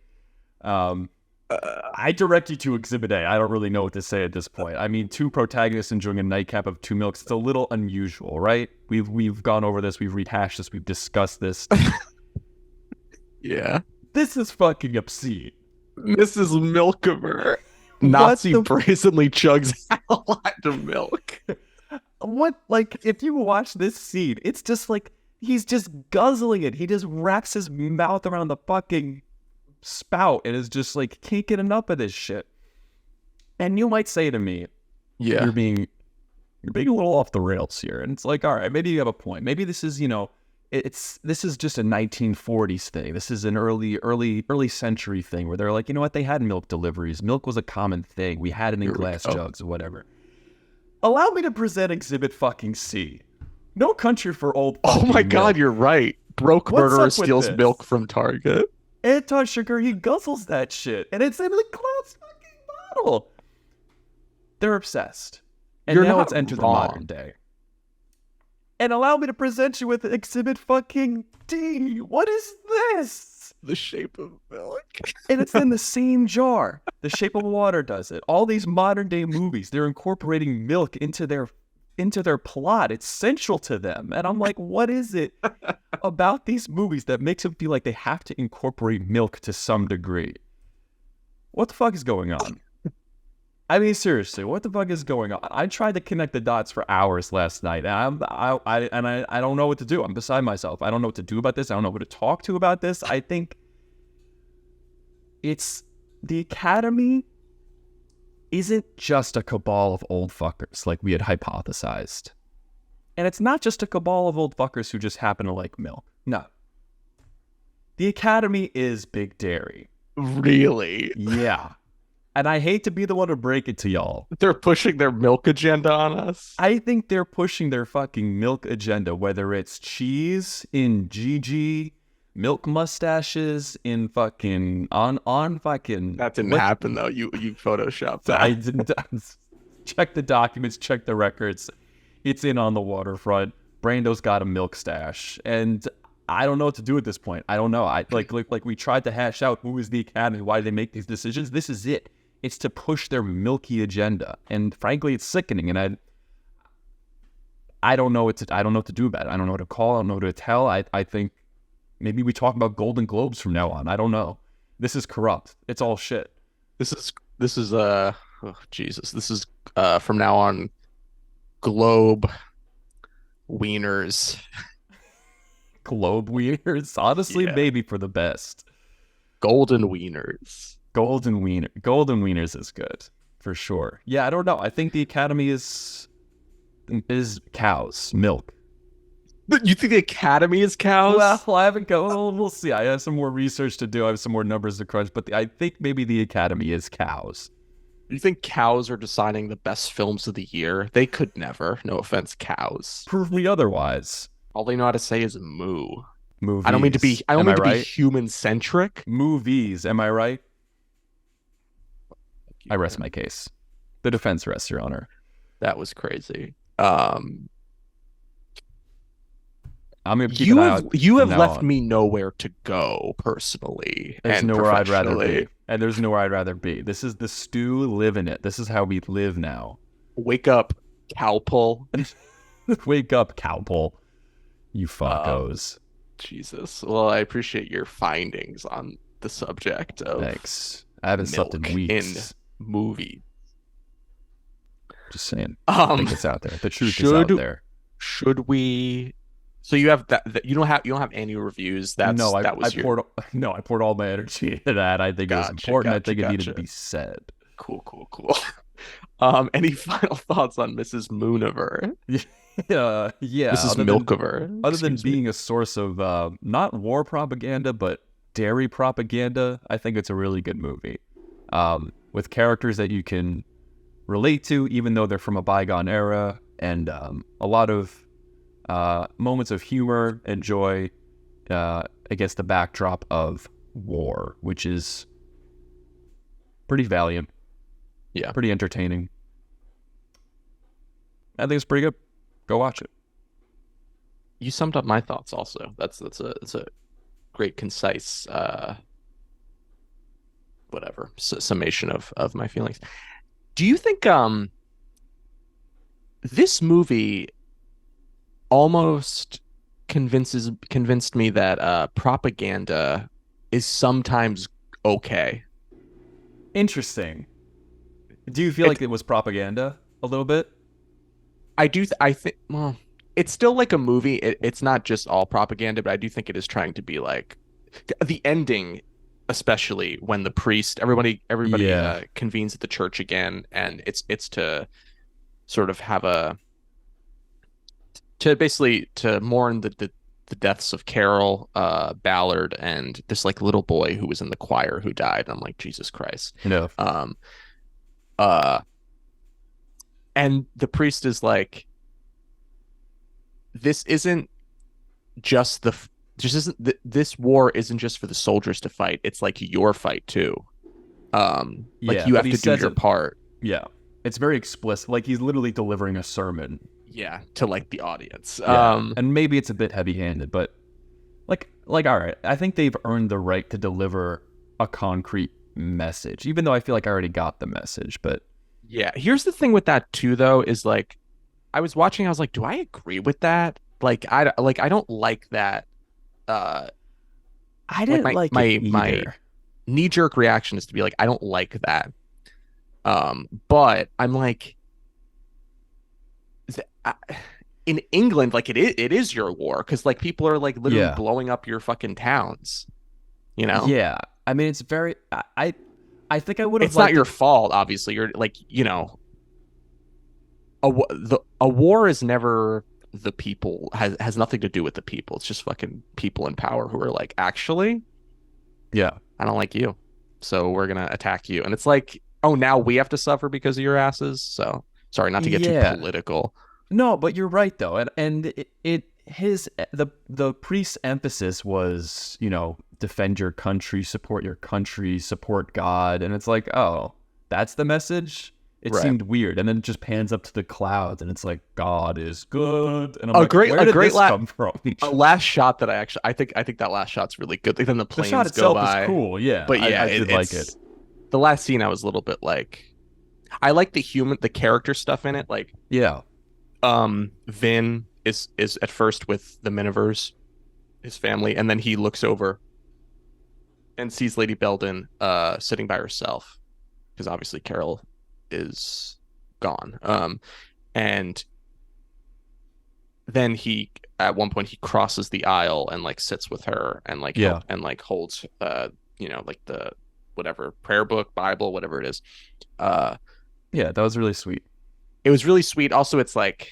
I direct you to Exhibit A. I don't really know what to say at this point. I mean, 2 protagonists enjoying a nightcap of 2 milks. It's a little unusual, right? We've gone over this. We've rehashed this. We've discussed this. Yeah. This is fucking obscene. Mrs. Milkiver. Nazi brazenly chugs a lot of milk. What, like, if you watch this scene, it's just like, he's just guzzling it. He just wraps his mouth around the fucking spout and is just like, can't get enough of this shit. And you might say to me, Yeah. you're being a little off the rails here. And it's like, all right, maybe you have a point. Maybe this is, this is just a 1940s thing. This is an early century thing where they're like, you know what? They had milk deliveries. Milk was a common thing. We had it in glass jugs or whatever. Allow me to present Exhibit fucking C. No Country for Old Oh my God, Milk. you're right. Broke What's murderer up with steals this? milk from Target. Anti-sugar, he guzzles that shit. And it's in the glass fucking bottle. They're obsessed. And You're now not it's entered the wrong. modern day. And allow me to present you with Exhibit fucking D. What is this? The Shape of Milk. And it's in the same jar. The Shape of Water does it. All these modern day movies, they're incorporating milk into their plot. It's central to them. And I'm like, what is it about these movies that makes them feel like they have to incorporate milk to some degree? What the fuck is going on? I mean, seriously, what the fuck is going on? I tried to connect the dots for hours last night, and I don't know what to do. I'm beside myself. I don't know what to do about this. I don't know who to talk to about this. I think it's the Academy isn't just a cabal of old fuckers like we had hypothesized. And it's not just a cabal of old fuckers who just happen to like milk. No. The Academy is Big Dairy. Really? Yeah. And I hate to be the one to break it to y'all. They're pushing their milk agenda on us. I think they're pushing their fucking milk agenda, whether it's cheese in GG, milk mustaches in fucking on fucking. That didn't happen though. You photoshopped that. I didn't check the documents, check the records. It's in on the waterfront. Brando's got a milk stash, and I don't know what to do at this point. I don't know. I like we tried to hash out who is the Academy, why do they make these decisions. This is it. It's to push their milky agenda, and frankly, it's sickening. And I don't know what to do about it. I don't know what to call. I don't know what to tell. I think maybe we talk about Golden Globes from now on. I don't know. This is corrupt. It's all shit. This is oh, Jesus. This is from now on Globe Wieners. Globe wieners, honestly, Yeah. maybe for the best. Golden Wieners. Golden wieners is good for sure. Yeah, I don't know. I think the Academy is cows, milk. You think the Academy is cows? Well, I haven't go. Well, we'll see. I have some more research to do. I have some more numbers to crunch, but I think maybe the Academy is cows. You think cows are deciding the best films of the year? They could never. No offense, cows. Prove me otherwise. All they know how to say is moo. Movies. I don't mean to be Am I be right? human centric. Movies. Am I right? I rest my case. The defense rests, Your Honor. That was crazy. I'm gonna keep an eye out You from have now left on. me nowhere to go personally There's and nowhere I'd rather professionally. be, and there's nowhere I'd rather be. This is the stew. Live in it. This is how we live now. Wake up, cowpull. Wake up, cowpole. You fuckos. Jesus. Well, I appreciate your findings on the subject of Thanks. I haven't slept in milk weeks. in movie. Just saying. I think it's out there. The truth is out there. Should we? So you have that you don't have any reviews. That was your I poured all my energy into that. I think it was important. I think it needed to be said. Cool. Any final thoughts on Mrs. Mooniver? Yeah. Mrs. Milkiver. Other than being a source of not war propaganda, but dairy propaganda, I think it's a really good movie. With characters that you can relate to, even though they're from a bygone era, and a lot of moments of humor and joy against the backdrop of war, which is pretty valiant. Yeah. Pretty entertaining. I think it's pretty good. Go watch it. You summed up my thoughts also. That's a great concise whatever summation of my feelings. Do you think this movie almost convinced me that propaganda is sometimes okay? Interesting. Do you feel like it was propaganda a little bit? I do. I think. Well, it's still like a movie. It's not just all propaganda, but I do think it is trying to be like the ending, especially when the priest, everybody Yeah. convenes at the church again, and it's to sort of have a to basically to mourn the deaths of Carol, Ballard, and this like little boy who was in the choir who died. I'm like, Jesus Christ. No. Uh, and the priest is like, this isn't just this war isn't just for the soldiers to fight. It's like your fight too. Like you have to do your part. Yeah. It's very explicit. Like he's literally delivering a sermon. Yeah, to like the audience. Yeah. And maybe it's a bit heavy-handed, but like all right, I think they've earned the right to deliver a concrete message, even though I feel like I already got the message. But yeah, here's the thing with that too, though, is like I was watching, I was like, do I agree with that? Like I don't like that. I didn't like my knee-jerk reaction is to be like, I don't like that. But I'm like, in England, like it is your war because like people are like literally blowing up your fucking towns, you know? Yeah, I mean it's very. I think I would have. It's not your fault, obviously. You're like, you know, a war is never the people, has nothing to do with the people. It's just fucking people in power who are like, actually, yeah, I don't like you, so we're gonna attack you. And it's like, oh, now we have to suffer because of your asses. So sorry, not to get too political. No, but you're right though, and the priest's emphasis was, you know, defend your country, support God, and it's like, oh, that's the message. It Right. seemed weird, and then it just pans up to the clouds, and it's like God is good, and I'm A like, great- where a did great this la- come from? A last shot that I think that last shot's really good. Then the The shot planes go itself is by. cool, yeah. But yeah, I did like it. it's the last scene. I was a little bit like, I like the character stuff in it. Like, Yeah, Vin is at first with the Minivers, his family, and then he looks over and sees Lady Belden sitting by herself because obviously Carol is gone. And then he at one point he crosses the aisle and like sits with her and like Yeah. holds like the whatever prayer book, Bible, whatever it is. Uh yeah, that was really sweet. it was really sweet. Also, it's like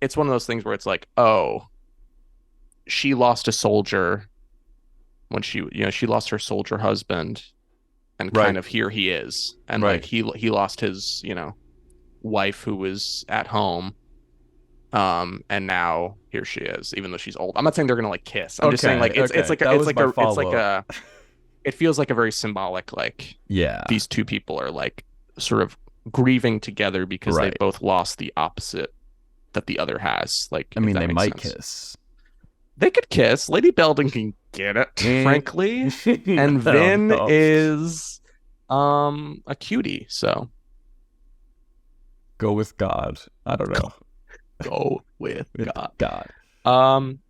it's one of those things where it's like, oh, she lost a soldier when she lost her soldier husband, and Right. kind of here he is, and Right. like he lost his wife who was at home, and now here she is, even though she's old. I'm not saying they're gonna like kiss. I'm just saying like it's okay. like That was my follow-up. it feels like a very symbolic, like Yeah, these two people are like sort of grieving together because they Right. both lost the opposite that the other has. Like, I if mean that they makes might sense. kiss. They could kiss. Lady Belden can get it, frankly. And I don't Vin know. is a cutie, so Go with God. I don't know. go with With God. God. Um,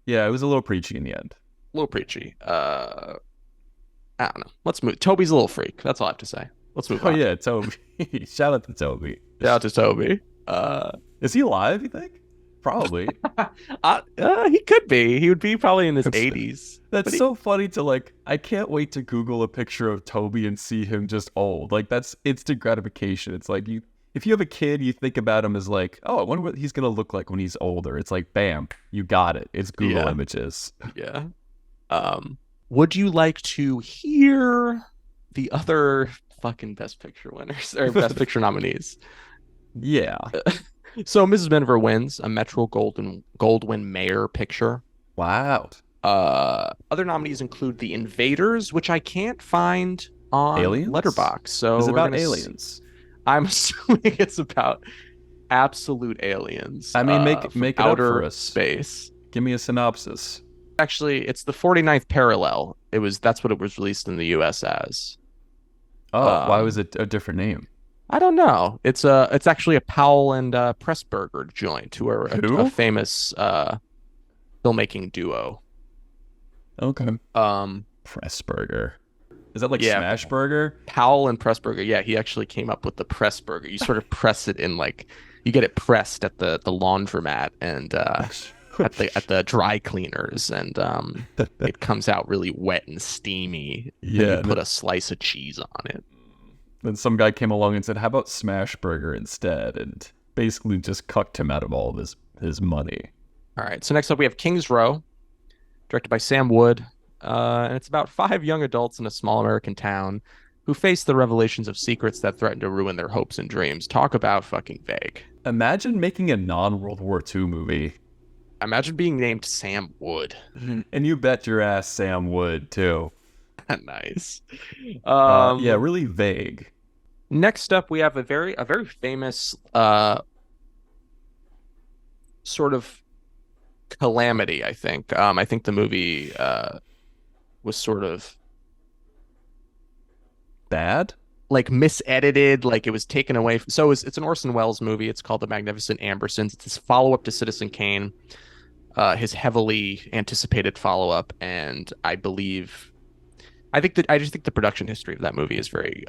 Yeah, it was a little preachy in the end. a little preachy. I don't know. Let's move. Toby's a little freak. That's all I have to say. Let's move Oh on. yeah, Toby. Shout out to Toby. Shout out to Toby. Is he alive, you think? Probably. He could be. He would be probably in his That's- 80s. That's But he- so funny to like. I can't wait to Google a picture of Toby and see him just old. Like that's instant gratification. It's like if you have a kid, you think about him as like, oh, I wonder what he's gonna look like when he's older. It's like, bam, you got it. It's Google Yeah. Images. Yeah. Would you like to hear the other fucking Best Picture winners or Best Picture nominees? Yeah. So Mrs. Miniver wins a Metro Goldwyn Mayer picture. Wow. Other nominees include The Invaders, which I can't find on Aliens? Letterboxd. So It's we're about gonna aliens. I'm assuming it's about absolute aliens. I mean, from make it up outer for us. space. Give me a synopsis. Actually, it's the 49th parallel. That's what it was released in the US as. Oh, why was it a different name? I don't know. It's actually a Powell and Pressburger joint, who are Who? a famous filmmaking duo. Okay. Um, Pressburger. Is that like Yeah. Smashburger? Powell and Pressburger. Yeah, he actually came up with the Pressburger. You sort of press it in like you get it pressed at the laundromat and at the dry cleaners, and it comes out really wet and steamy. Yeah, Then you put a slice of cheese on it. Then some guy came along and said, "How about Smashburger instead?" And basically just cucked him out of all of his money. All right. So next up we have King's Row, directed by Sam Wood. And it's about 5 young adults in a small American town who face the revelations of secrets that threaten to ruin their hopes and dreams. Talk about fucking vague. Imagine making a non-World War II movie, Imagine being named Sam Wood. and you bet your ass Sam would too. Nice. Yeah, really vague. Next up, we have a very famous sort of calamity. I think. I think the movie was sort of Bad? like misedited, like it was taken away. So it's an Orson Welles movie. It's called The Magnificent Ambersons. It's his follow-up to Citizen Kane, his heavily anticipated follow-up, and I just think the production history of that movie is very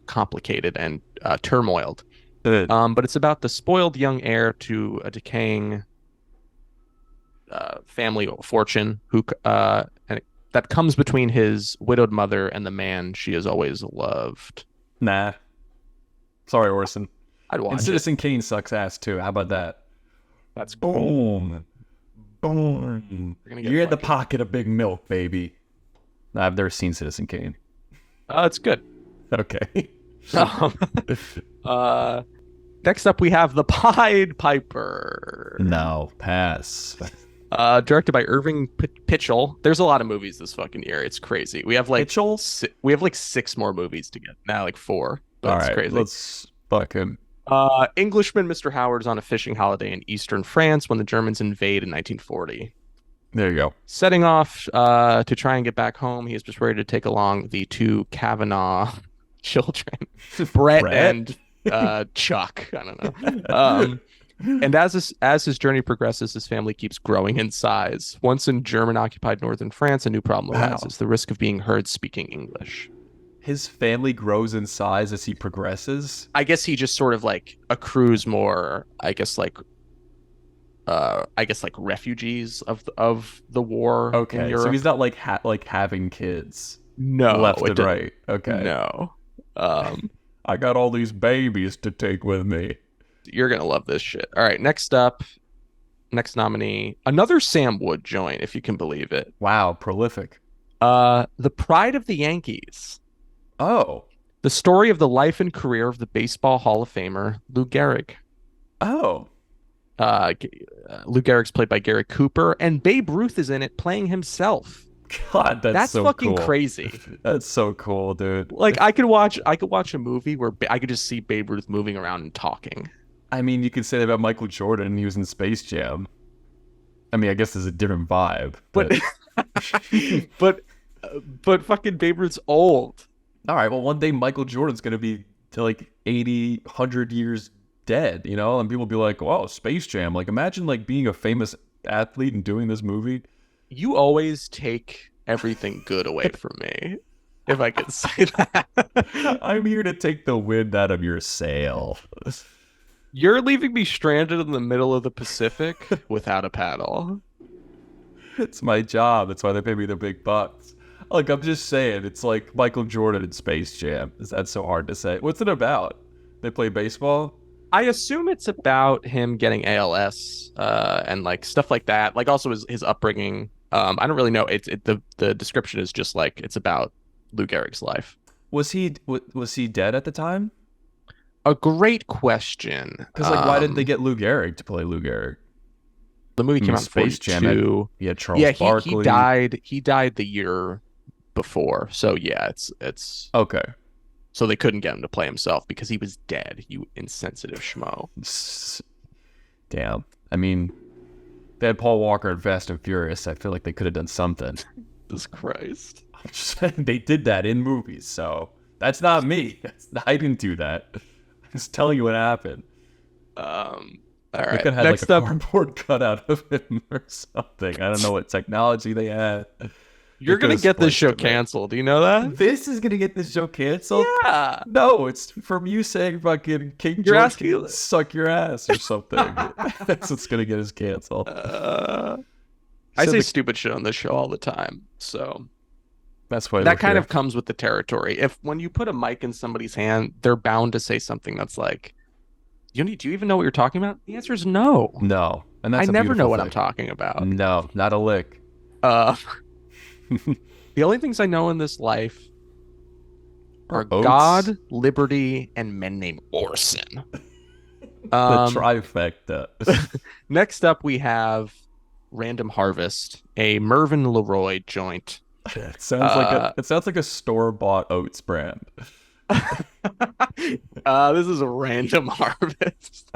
complicated and turmoiled. But it's about the spoiled young heir to a decaying family fortune that comes between his widowed mother and the man she has always loved. Nah. Sorry, Orson. I'd watch And it. Citizen Kane sucks ass too. How about that? That's cool. Boom. Boom. We're gonna get You're in the fucking- pocket of big milk, baby. Nah, I've never seen Citizen Kane. It's good. Okay. Um, next up, we have The Pied Piper. No, pass. Directed by Irving Pitchell. There's a lot of movies this fucking year. It's crazy. We have like Pitchell? we have like 6 more movies to get now, like 4. but All it's right, crazy. let's fucking. Englishman Mr. Howard is on a fishing holiday in eastern France when the Germans invade in 1940. There you go. Setting off to try and get back home, he is persuaded to take along the two Kavanaugh children, Brett Brett? and Chuck. I don't know. And as his journey progresses, his family keeps growing in size. Once in German-occupied northern France, a new problem Wow. arises: the risk of being heard speaking English. His family grows in size as he progresses. I guess he just sort of like accrues more, I guess like refugees of the war in Okay, Europe. so he's not like like having kids No, left it and does- right. Okay. No. Um, I got all these babies to take with me. you're gonna love this shit. All right, next up, next nominee, another Sam Wood joint, if you can believe it. Wow, prolific. The Pride of the Yankees. Oh. The story of the life and career of the Baseball Hall of Famer Lou Gehrig. Oh. Lou Gehrig's played by Gary Cooper, and Babe Ruth is in it playing himself. God, that's so fucking cool. crazy. That's so cool, dude. Like I could watch a movie where I could just see Babe Ruth moving around and talking. I mean, you could say that about Michael Jordan. He was in Space Jam. I mean, I guess there's a different vibe. But but fucking Babe Ruth's old. All right, well, one day Michael Jordan's going to be to like 80, 100 years dead, you know? And people will be like, wow, Space Jam. Like, imagine like being a famous athlete and doing this movie. You always take everything good away from me, if I could say that. I'm here to take the wind out of your sail. You're leaving me stranded in the middle of the Pacific without a paddle. It's my job. That's why they pay me the big bucks. Look, I'm just saying, it's like Michael Jordan in Space Jam. Is that so hard to say? What's it about? They play baseball? I assume it's about him getting ALS and like stuff like that. Like also his upbringing. I don't really know. The description is just like it's about Lou Gehrig's life. Was he dead at the time? A great question. Because like, why didn't they get Lou Gehrig to play Lou Gehrig? The movie came out in Space Jam 42. He had Charles Yeah, Barkley. he died. He died the year before. So yeah, it's Okay. so they couldn't get him to play himself because he was dead. You insensitive schmo. Damn. I mean, they had Paul Walker in Fast and Furious. I feel like they could have done something. Jesus Christ. I'm just saying, they did that in movies, so that's not me. I didn't do that. I'm just telling you what happened. All They right. could have had Next like a up, cardboard cutout of him or something. I don't know what technology they had. you're They gonna could've get this spliced show it, man. canceled. Do you know that? This is gonna get this show canceled? Yeah. No, it's from you saying fucking King You're George asking- can suck your ass or something. That's what's gonna get us canceled. I So say the- stupid shit on this show all the time. So That's why that we're kind here. of comes with the territory. If when you put a mic in somebody's hand, they're bound to say something that's like, do you even know what you're talking about? The answer is no. No, and that's I a never know beautiful what I'm thing. talking about. No, not a lick. Uh, the only things I know in this life are Oats. God, liberty, and men named Orson. The trifecta. Next up, we have Random Harvest, a Mervyn LeRoy joint. It sounds like a store-bought oats brand. This is a Random Harvest.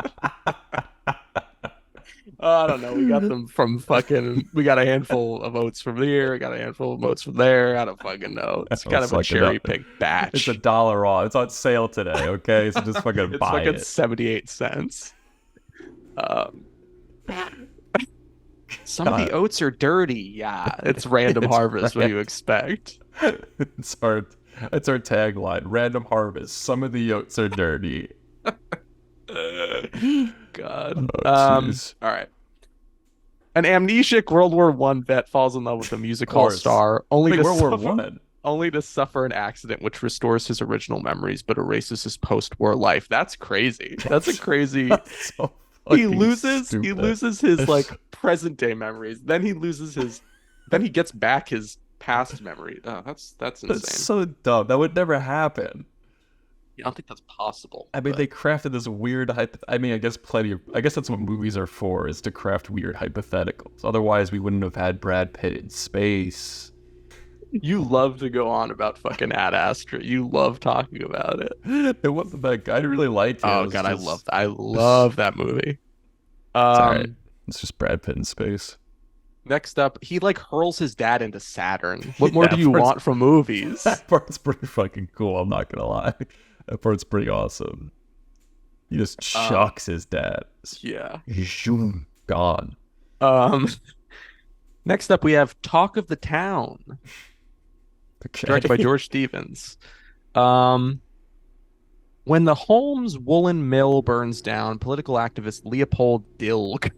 I don't know. We got them from fucking. We got a handful of oats from here. We got a handful of oats from there. I don't fucking know. It's kind of a Fuck it up. cherry picked batch. It's $1 off. It's on sale today. Okay, so just fucking It's buy fucking it. 78 cents. Some of the oats are dirty. Yeah, it's Random It's Harvest. What do you expect? It's our tagline. Random harvest. Some of the oats are dirty. God. Oh, jeez. All right. An amnesic World War I vet falls in love with a music hall course. star, only Wait, to World War suffer, One. only to suffer an accident which restores his original memories but erases his post-war life. That's crazy. That's a crazy. So he fucking loses stupid. his like present day memories. Then he loses his. Then he gets back his past memory. Oh, that's insane. That's so dumb. That would never happen. I don't think that's possible. I mean, but- they crafted this weird. I mean, I guess that's what movies are for, is to craft weird hypotheticals. Otherwise, we wouldn't have had Brad Pitt in space. You love to go on about fucking Ad Astra. You love talking about it. It wasn't that good. I really liked it. It Oh was God, just I love that movie. it's all right. Um, It's just Brad Pitt in space. Next up, he like hurls his dad into Saturn. What more Yeah, do you want from movies? that part's pretty fucking cool. I'm not gonna lie. That part's pretty awesome. He just Um, chucks his dad. yeah. He's gone. Um, Next up, we have Talk of the Town, directed by Okay. George Stevens. Um, when the Holmes woolen mill burns down, political activist Leopold Dilg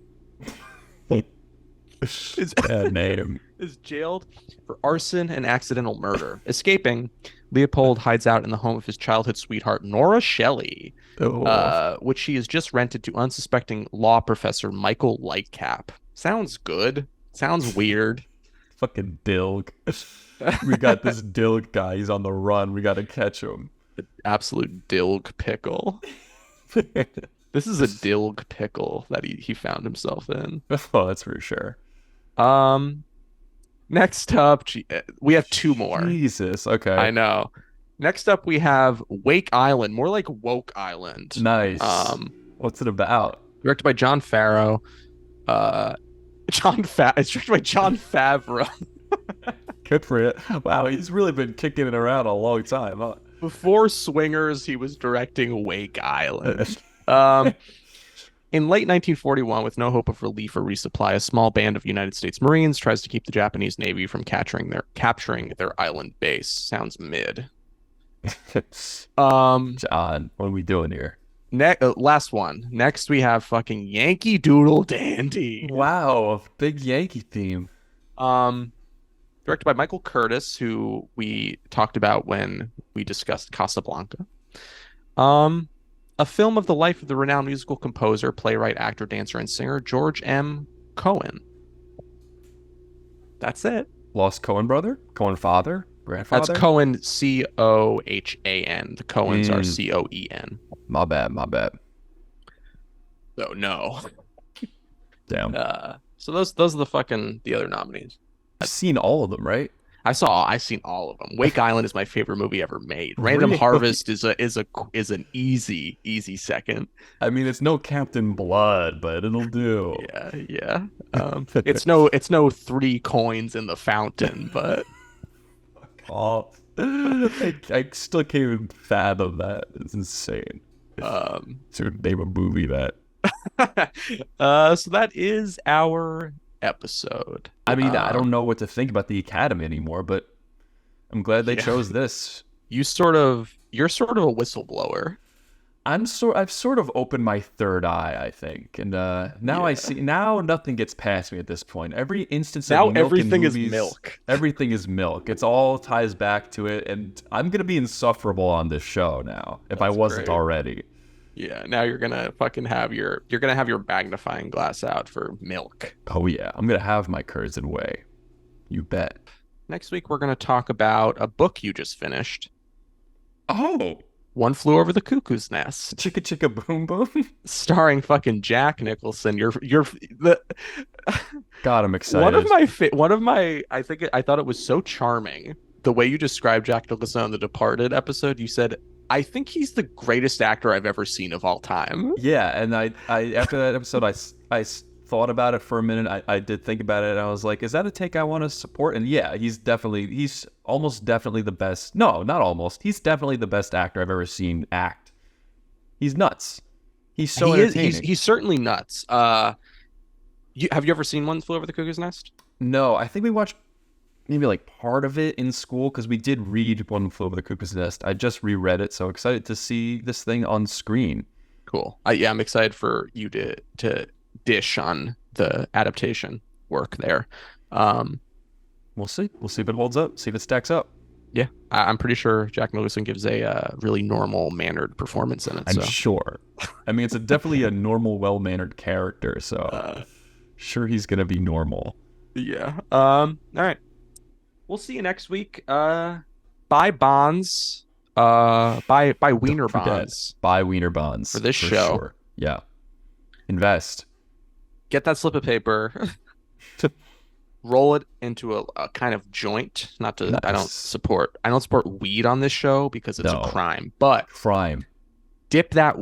is Bad name. is jailed for arson and accidental murder. Escaping, Leopold hides out in the home of his childhood sweetheart, Nora Shelley, Oh, which he has just rented to unsuspecting law professor Michael Lightcap. Sounds good. Sounds weird. fucking Dilg. We got this Dilg guy. He's on the run. We got to catch him. Absolute dilg pickle. This is a dilg pickle that he found himself in. Oh, that's for sure. Um, Next up, we have two more. Jesus. Okay. I know. Next up, we have Wake Island, more like Woke Island. Nice. What's it about? Directed by John Farrow. Uh, it's directed by John Favreau. Good for it. Wow, he's really been kicking it around a long time, huh? Before Swingers, he was directing Wake Island. Um, In late 1941, with no hope of relief or resupply, a small band of United States Marines tries to keep the Japanese Navy from capturing their island base. Sounds mid. John, what are we doing here? Last one. Next, we have fucking Yankee Doodle Dandy. Wow, big Yankee theme. Um, Directed by Michael Curtis, who we talked about when we discussed Casablanca. A film of the life of the renowned musical composer, playwright, actor, dancer, and singer George M. Cohen. That's it. Lost Cohen brother? Cohen father? Grandfather? That's Cohen, Cohan. The Cohens are Coen. My bad. So no. Damn. So those are the other nominees. I've seen all of them, right? I've seen all of them. Wake Island is my favorite movie ever made. Random Really? Harvest is an easy second. I mean, it's no Captain Blood, but it'll do. Yeah. It's no three coins in the fountain, but Oh, I still can't even fathom that. It's insane. To name a movie that. So that is our episode. I mean, I don't know what to think about the Academy anymore, but I'm glad they chose this. You're sort of a whistleblower. I've sort of opened my third eye, I think, and now I see. Now nothing gets past me at this point. Every instance of Now milk everything in is movies, milk. Everything is milk. It's all ties back to it, and I'm gonna be insufferable on this show now if I wasn't great. already. Yeah, now you're gonna have your magnifying glass out for milk. Oh yeah, I'm gonna have my curds and whey. You bet. Next week we're gonna talk about a book you just finished. Oh, One Flew Over the Cuckoo's Nest, chicka chicka boom boom. starring fucking Jack Nicholson. God, I'm excited. I thought it was so charming the way you described Jack Nicholson on the Departed episode. You said, I think he's the greatest actor I've ever seen of all time. Yeah, and I after that episode, I thought about it for a minute. I did think about it, and I was like, is that a take I want to support? And yeah, he's almost definitely the best. No, not almost. He's definitely the best actor I've ever seen act. He's nuts. He's so entertaining. He's certainly nuts. Have you ever seen One Flew Over the Cuckoo's Nest? No, I think we watched maybe like part of it in school because we did read One Flew Over the Cuckoo's Nest. I just reread it, so excited to see this thing on screen. Cool. I'm excited for you to dish on the adaptation work there. We'll see. We'll see if it holds up. See if it stacks up. Yeah, I'm pretty sure Jack Nicholson gives a really normal mannered performance in it. I'm sure. I mean, it's definitely a normal, well-mannered character, so sure he's gonna be normal. Yeah. All right. We'll see you next week. Buy bonds. Buy Wiener bonds. Buy Wiener bonds for this show. Sure. Yeah. Invest. Get that slip of paper. roll it into a kind of joint. Not to, Nice. I don't support weed on this show because it's No. a crime. But Crime. dip that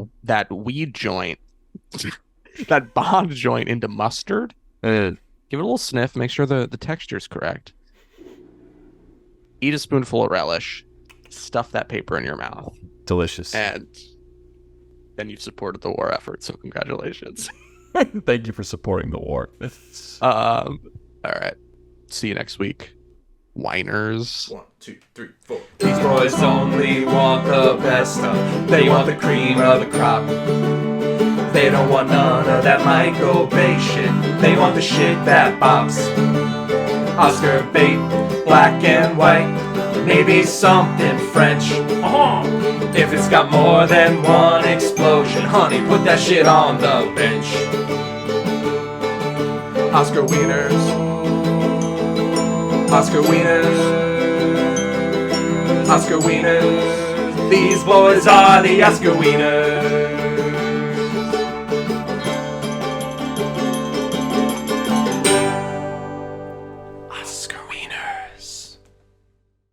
weed joint, that bond joint into mustard. Give it a little sniff. Make sure the texture is correct. Eat a spoonful of relish. Stuff that paper in your mouth, Delicious. and then you've supported the war effort. So congratulations. Thank you for supporting the war. All right. See you next week. Whiners. 1, 2, 3, 4. These boys only want the best stuff. They want the cream of the crop. They don't want none of that Michael Bay shit. They want the shit that bops. Oscar bait, black and white, maybe something French. If it's got more than one explosion, honey, put that shit on the bench. Oscar wieners, Oscar wieners, Oscar wieners. These boys are the Oscar wieners.